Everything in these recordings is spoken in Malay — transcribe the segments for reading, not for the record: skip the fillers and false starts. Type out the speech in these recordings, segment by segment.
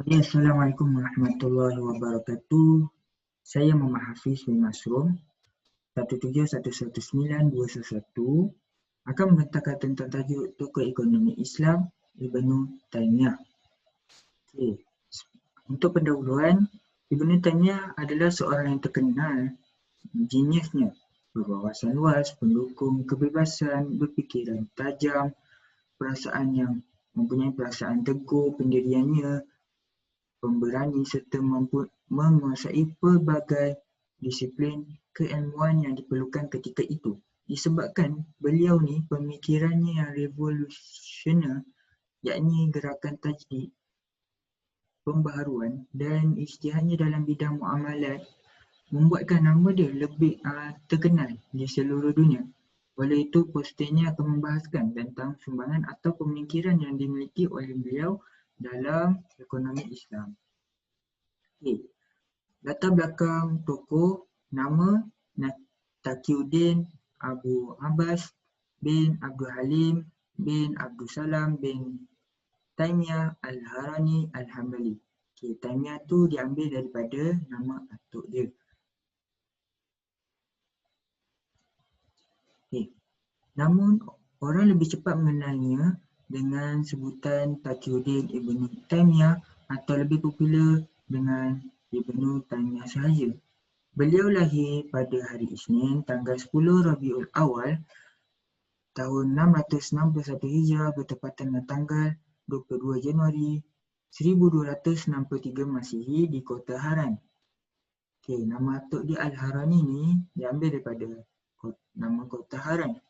Ya, Assalamualaikum warahmatullahi wabarakatuh. Saya Muhammad Hafiz bin Masrum, 1711921 akan membentangkan tentang tajuk tokoh ekonomi Islam Ibnu Taimiyah. Okay. Untuk pendahuluan, Ibnu Taimiyah adalah seorang yang terkenal jeniusnya, berwawasan luas, pendukung kebebasan, berfikiran tajam, mempunyai perasaan teguh, pendiriannya pemberani serta mampu menguasai pelbagai disiplin keilmuan yang diperlukan ketika itu. Disebabkan beliau ni pemikirannya yang revolusioner, yakni gerakan tajdid, pembaharuan dan ijtihadnya dalam bidang muamalat membuatkan nama dia lebih terkenal di seluruh dunia. Oleh itu, posternya akan membahaskan tentang sumbangan atau pemikiran yang dimiliki oleh beliau dalam ekonomi Islam. Okay. Latar belakang tokoh, nama Taqiyuddin Abu Abbas bin Abdul Halim bin Abdul Salam bin Taimiyah Al-Harani Al-Hambali. Okay, Taimiyah tu diambil daripada nama atuk dia. Okay. Namun, orang lebih cepat mengenalnya dengan sebutan Taqiyuddin Ibnu Taimiyah atau lebih popular dengan Ibnu Taimiyah sahaja. Beliau lahir pada hari Isnin tanggal 10 Rabiul Awal tahun 661 Hijrah bertepatan dengan tanggal 22 Januari 1263 Masihi di Kota Haran. Okay, nama atuk dia Al-Harani ni diambil daripada nama Kota Haran.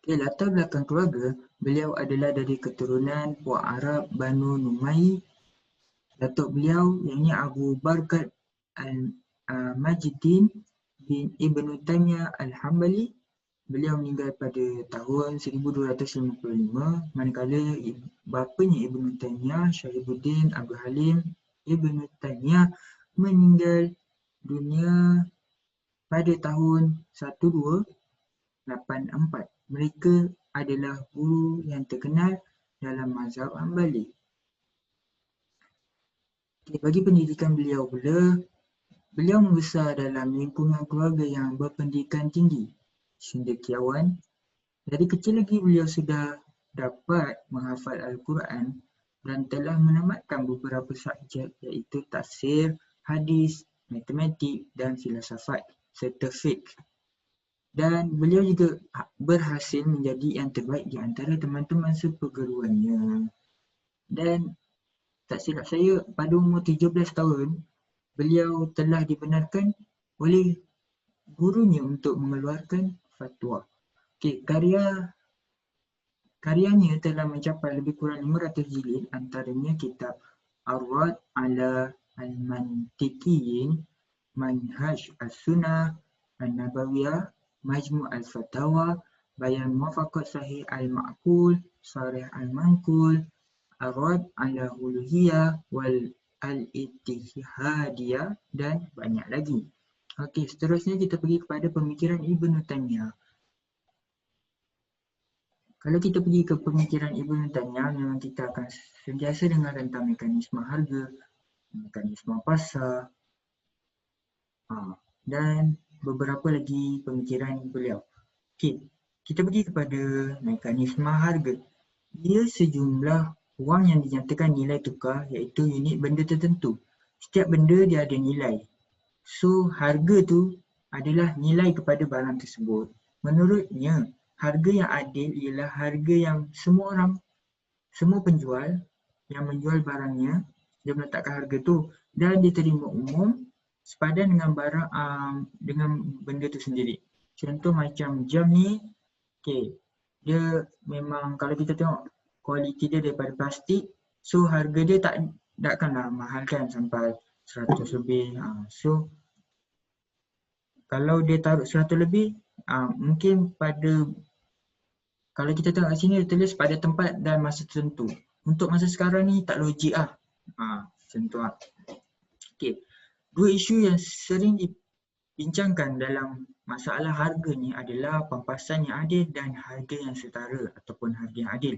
Okay, latar belakang keluarga, beliau adalah dari keturunan puak Arab Banu Numai. Datuk beliau yakni Abu Barkat Al-Majiddin bin Ibnu Taimiyah Al-Hambali. Beliau meninggal pada tahun 1255, manakala bapanya Ibnu Taimiyah, Syahibuddin Abdul Halim Ibnu Taimiyah meninggal dunia pada tahun 1284. Mereka adalah guru yang terkenal dalam mazhab Hambali. Okay, bagi pendidikan beliau pula, beliau membesar dalam lingkungan keluarga yang berpendidikan tinggi, cendekiawan. Dari kecil lagi beliau sudah dapat menghafal Al-Quran dan telah menamatkan beberapa subjek iaitu tafsir, hadis, matematik dan filsafat serta fiqh. Dan beliau juga berhasil menjadi yang terbaik di antara teman-teman seperguruannya. Dan tak silap saya, pada umur 17 tahun, beliau telah dibenarkan oleh gurunya untuk mengeluarkan fatwa. Okay, karyanya telah mencapai lebih kurang 500 jilid, antaranya kitab Ar-Rad ala Al-Mantiqiyin, Manhaj As-Sunnah An-Nabawiyah, Majmu' Al-Fatawa, Bayan Muwafaqat Sahih Al-Ma'qul, Sarih Al-Manqul, Ar-Rad ala Uluhiyah wal Al-Ittihadiyah dan banyak lagi. Okey, seterusnya kita pergi kepada pemikiran Ibnu Taimiyah. Kalau kita pergi ke pemikiran Ibnu Taimiyah, memang kita akan sentiasa dengar tentang mekanisme harga, mekanisme pasar, dan beberapa lagi pemikiran beliau. Okey, kita pergi kepada mekanisme harga. Ia sejumlah wang yang dinyatakan nilai tukar iaitu unit benda tertentu. Setiap benda dia ada nilai. So, harga tu adalah nilai kepada barang tersebut. Menurutnya, harga yang adil ialah harga yang semua penjual yang menjual barangnya, dia meletakkan harga tu dan diterima umum sepadan dengan barang dengan benda tu sendiri. Contoh macam jam ni, okay, dia memang kalau kita tengok kualiti dia daripada plastik, so harga dia takkanlah mahal kan sampai 100 lebih. So kalau dia taruh 100 lebih, mungkin kalau kita tengok kat sini dia tulis pada tempat dan masa tertentu. Untuk masa sekarang ni tak logik macam tu Okay. Dua isu yang sering dibincangkan dalam Masalah harga ni adalah pampasan yang adil dan harga yang setara ataupun harga yang adil.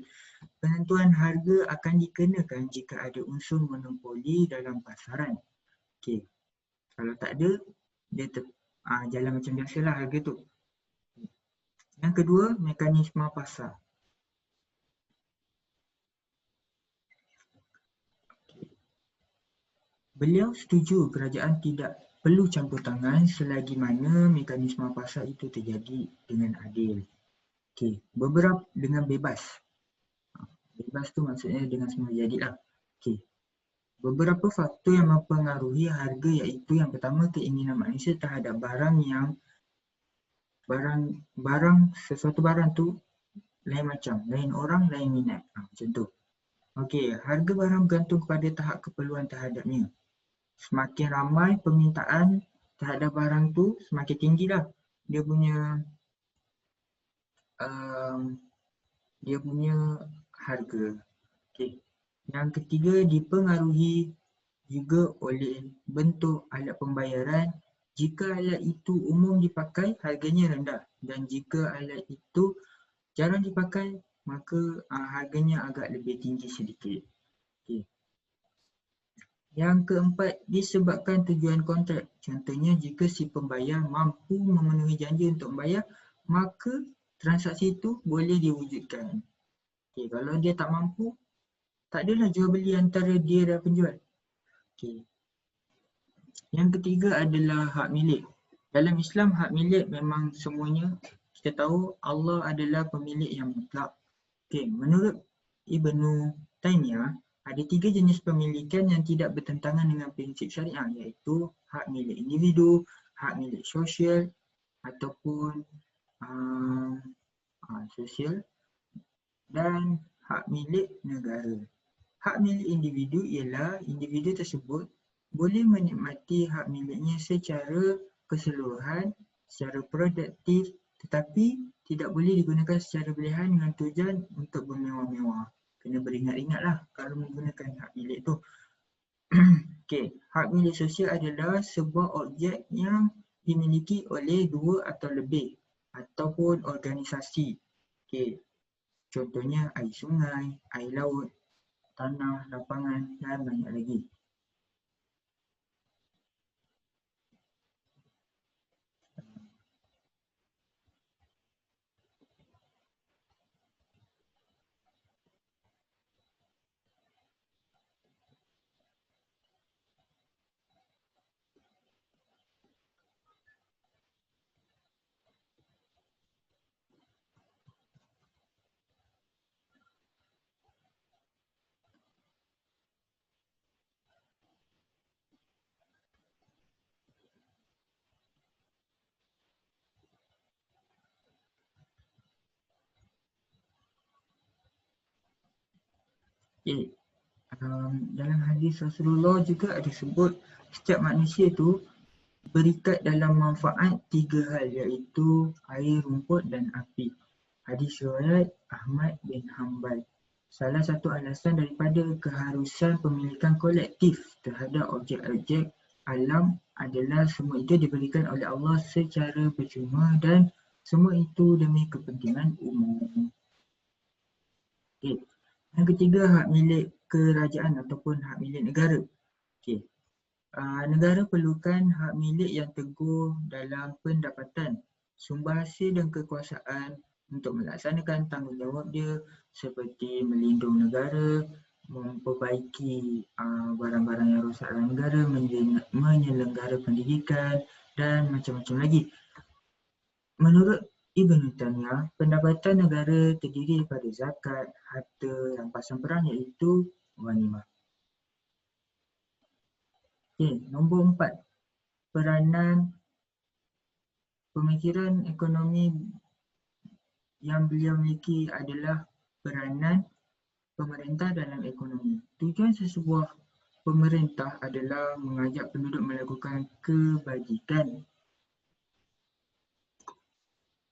Penentuan harga akan dikenakan jika ada unsur monopoli dalam pasaran. Okey. Kalau tak ada, dia jalan macam biasalah harga tu. Yang kedua, mekanisme pasar. Beliau setuju kerajaan tidak perlu campur tangan selagi mana mekanisme pasar itu terjadi dengan adil. Okey, beberapa dengan bebas. Bebas tu maksudnya dengan semua jadilah. Okey. Beberapa faktor yang mempengaruhi harga iaitu yang pertama keinginan manusia terhadap sesuatu barang tu lain macam, lain orang, lain minat. Macam tu. Okey, harga barang bergantung kepada tahap keperluan terhadapnya. Semakin ramai permintaan terhadap barang tu, semakin tinggilah dia punya harga. Okey. Yang ketiga, dipengaruhi juga oleh bentuk alat pembayaran. Jika alat itu umum dipakai, harganya rendah. Dan jika alat itu jarang dipakai, maka harganya agak lebih tinggi sedikit. Okay. Yang keempat, disebabkan tujuan kontrak. Contohnya, jika si pembayar mampu memenuhi janji untuk membayar, maka transaksi itu boleh diwujudkan. Okay. Kalau dia tak mampu, tak adalah jual beli antara dia dan penjual. Okay. Yang ketiga adalah hak milik. Dalam Islam, hak milik memang semuanya kita tahu Allah adalah pemilik yang mutlak. Okay. Menurut Ibnu Taimiyah, ada 3 jenis pemilikan yang tidak bertentangan dengan prinsip syariah, iaitu hak milik individu, hak milik sosial ataupun sosial dan hak milik negara. Hak milik individu ialah individu tersebut boleh menikmati hak miliknya secara keseluruhan, secara produktif, tetapi tidak boleh digunakan secara berlebihan dengan tujuan untuk bermewah-mewah. Kena beringat-ingatlah kalau menggunakan hak milik tu. Okay. Hak milik sosial adalah sebuah objek yang dimiliki oleh 2 atau lebih ataupun organisasi. Okay. Contohnya air sungai, air laut, tanah, lapangan dan banyak lagi. Okay. Dalam hadis Rasulullah juga ada sebut setiap manusia tu berikat dalam manfaat 3 hal, iaitu air, rumput dan api. Hadis riwayat Ahmad bin Hanbal. Salah satu alasan daripada keharusan pemilikan kolektif terhadap objek-objek alam adalah semua itu diberikan oleh Allah secara percuma dan semua itu demi kepentingan umum. Okay. Yang ketiga, hak milik kerajaan ataupun hak milik negara. Okay. Negara perlukan hak milik yang teguh dalam pendapatan, sumber hasil dan kekuasaan untuk melaksanakan tanggungjawab dia seperti melindungi negara, memperbaiki barang-barang yang rosak dalam negara, menyelenggara pendidikan dan macam-macam lagi. Menurut Ibnu Taimiyah, pendapatan negara terdiri daripada zakat, harta, rampasan perang iaitu ghanimah. Okay, nombor 4. Peranan pemikiran ekonomi yang beliau miliki adalah peranan pemerintah dalam ekonomi. Tujuan sesebuah pemerintah adalah mengajak penduduk melakukan kebajikan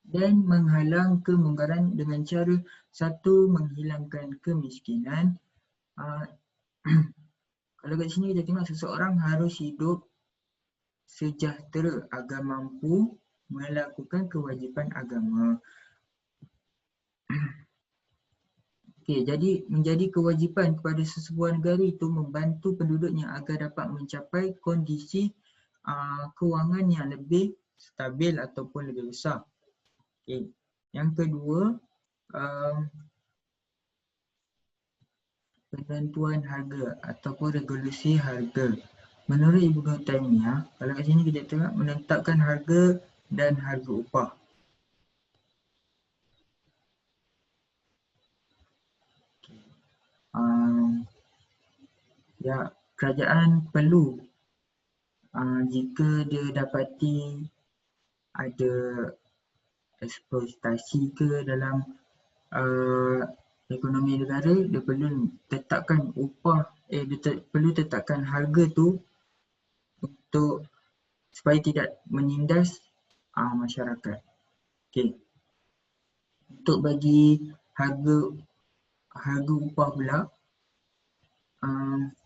dan menghalang kemungkaran dengan cara satu, menghilangkan kemiskinan. Kalau kat sini kita tengok seseorang harus hidup sejahtera agar mampu melakukan kewajipan agama. Okey, jadi menjadi kewajipan kepada sesebuah negara itu membantu penduduknya agar dapat mencapai kondisi kewangan yang lebih stabil ataupun lebih besar. Okey. Yang kedua, penentuan harga ataupun regulasi harga. Menurut Ibnu Taimiyah, kalau kat sini kita tengok menetapkan harga dan harga upah. Ya, kerajaan perlu jika dia dapati ada eksploitasi ke dalam ekonomi negara, dia perlu tetapkan upah, perlu tetapkan harga tu untuk supaya tidak menindas masyarakat. Okey. Untuk bagi harga upah pula,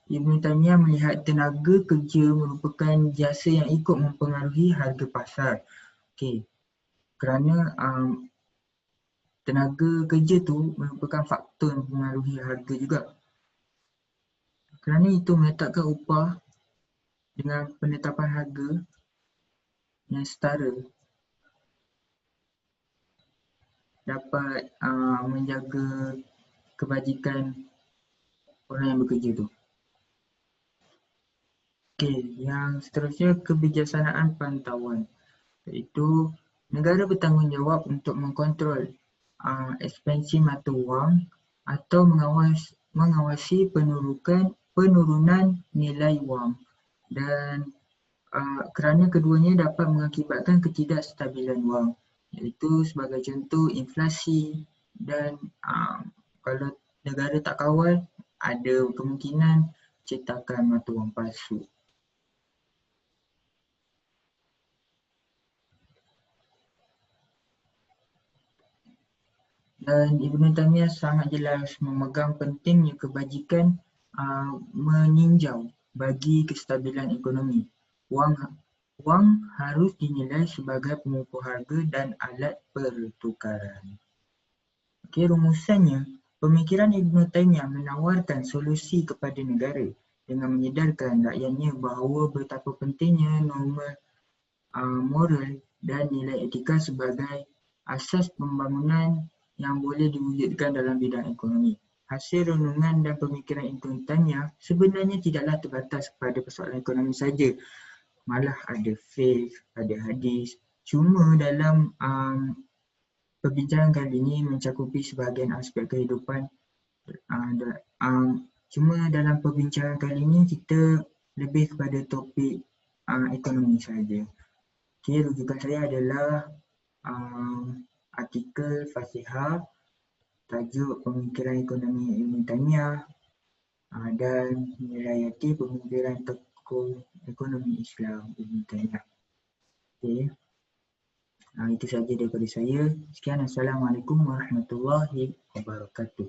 Ibn Taymiyah melihat tenaga kerja merupakan jasa yang ikut mempengaruhi harga pasar. Okey. Kerana tenaga kerja tu merupakan faktor yang mempengaruhi harga juga. Kerana itu menetapkan upah dengan penetapan harga yang setara dapat menjaga kebajikan orang yang bekerja tu. Okey, yang seterusnya kebijaksanaan pantauan, iaitu negara bertanggungjawab untuk mengontrol ekspansi mata wang atau mengawasi penurunan nilai wang dan kerana keduanya dapat mengakibatkan ketidakstabilan wang, iaitu sebagai contoh inflasi dan kalau negara tak kawal ada kemungkinan cetakan mata wang palsu. Dan Ibn Taymiyah sangat jelas memegang pentingnya kebajikan meninjau bagi kestabilan ekonomi. Wang harus dinilai sebagai pengukur harga dan alat pertukaran. Okey, rumusannya, pemikiran Ibn Taymiyah menawarkan solusi kepada negara dengan menyedarkan rakyatnya bahawa betapa pentingnya norma moral dan nilai etika sebagai asas pembangunan yang boleh diwujudkan dalam bidang ekonomi. Hasil renungan dan pemikiran Ibn Taymiyah sebenarnya tidaklah terbatas kepada persoalan ekonomi saja. Malah ada fiqh, ada hadis. Cuma dalam perbincangan kali ini mencakupi sebahagian aspek kehidupan. Cuma dalam perbincangan kali ini kita lebih kepada topik ekonomi saja. Okay, rujukan saya adalah artikel Fasihah, tajuk pemikiran ekonomi Ibn Taymiyah dan melayati pemikiran tokoh ekonomi Islam Ibn Taymiyah. Okay. Itu sahaja daripada saya. Sekian, Assalamualaikum warahmatullahi wabarakatuh.